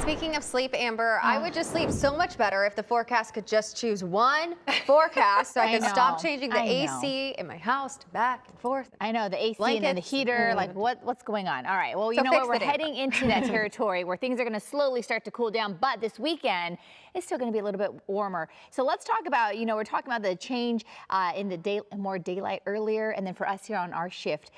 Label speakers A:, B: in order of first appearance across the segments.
A: Speaking of sleep, Amber, I would just sleep so much better if the forecast could just choose one forecast so I could stop changing the AC in my house to back and forth.
B: I know, the AC and then the heater, like what's going on? All right, well, you
A: So
B: know what, we're
A: fix it,
B: heading into that territory where things are going to slowly start to cool down, but this weekend it's still going to be a little bit warmer. So let's talk about, we're talking about the change in the day, more daylight earlier, and then for us here on our shift,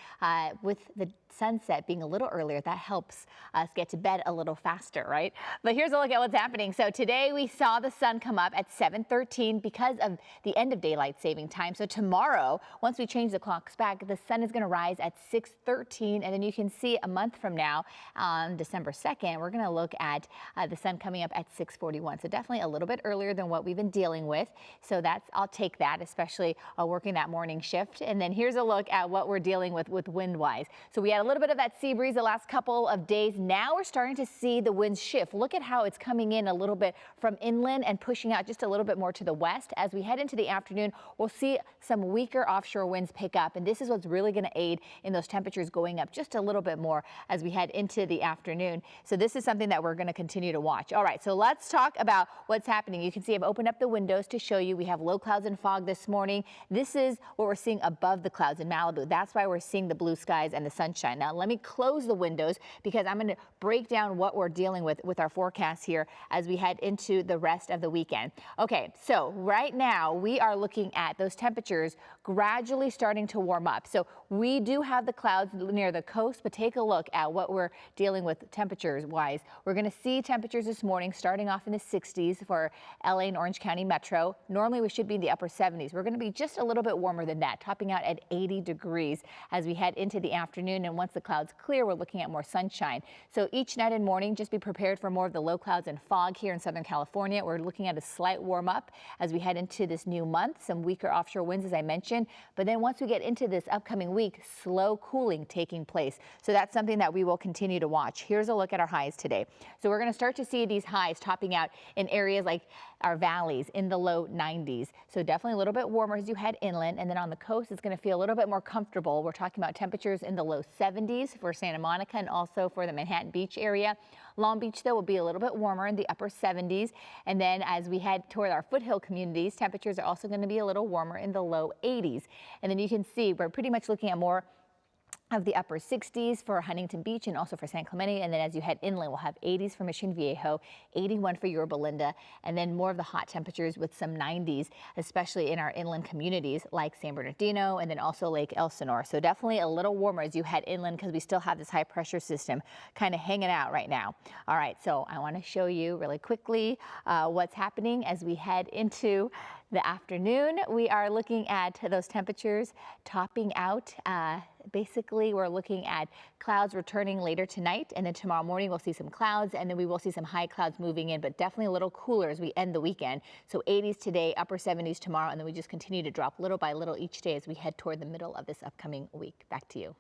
B: with the sunset being a little earlier, that helps us get to bed a little faster, right? But here's a look at what's happening. So today we saw the sun come up at 7:13 because of the end of daylight saving time. So tomorrow, once we change the clocks back, the sun is going to rise at 6:13, and then you can see a month from now, on December 2nd, we're going to look at the sun coming up at 6:41. So definitely a little bit earlier than what we've been dealing with. So I'll take that, especially working that morning shift. And then here's a look at what we're dealing with wind-wise. So we had a little bit of that sea breeze the last couple of days. Now we're starting to see the winds shift. Look at how it's coming in a little bit from inland and pushing out just a little bit more to the west. As we head into the afternoon, we'll see some weaker offshore winds pick up, and this is what's really going to aid in those temperatures going up just a little bit more as we head into the afternoon. So this is something that we're going to continue to watch. All right, so let's talk about what's happening. You can see I've opened up the windows to show you we have low clouds and fog this morning. This is what we're seeing above the clouds in Malibu. That's why we're seeing the blue skies and the sunshine. Now let me close the windows because I'm going to break down what we're dealing with our forecast here as we head into the rest of the weekend. Okay, so right now we are looking at those temperatures gradually starting to warm up. So we do have the clouds near the coast, but take a look at what we're dealing with temperatures wise. We're going to see temperatures this morning starting off in the 60s for LA and Orange County Metro. Normally we should be in the upper 70s. We're going to be just a little bit warmer than that, topping out at 80 degrees as we head into the afternoon. And once the clouds clear, we're looking at more sunshine. So each night and morning, just be prepared for more of the low clouds and fog here in Southern California. We're looking at a slight warm up as we head into this new month, some weaker offshore winds, as I mentioned. But then once we get into this upcoming week, slow cooling taking place. So that's something that we will continue to watch. Here's a look at our highs today. So we're going to start to see these highs topping out in areas like our valleys in the low 90s. So definitely a little bit warmer as you head inland. And then on the coast, it's going to feel a little bit more comfortable. We're talking about temperatures in the low 70s for Santa Monica and also for the Manhattan Beach area. Long Beach, though, will be a little bit warmer in the upper 70s. And then as we head toward our foothill communities, temperatures are also going to be a little warmer in the low 80s. And then you can see we're pretty much looking at more of the upper 60s for Huntington Beach and also for San Clemente. And then as you head inland, we'll have 80s for Mission Viejo, 81 for Yorba Linda, and then more of the hot temperatures with some 90s, especially in our inland communities like San Bernardino and then also Lake Elsinore. So definitely a little warmer as you head inland because we still have this high pressure system kind of hanging out right now. All right, so I want to show you really quickly what's happening as we head into the afternoon. We are looking at those temperatures topping out. Basically, we're looking at clouds returning later tonight, and then tomorrow morning we'll see some clouds, and then we will see some high clouds moving in, but definitely a little cooler as we end the weekend. So 80s today, upper 70s tomorrow, and then we just continue to drop little by little each day as we head toward the middle of this upcoming week. Back to you.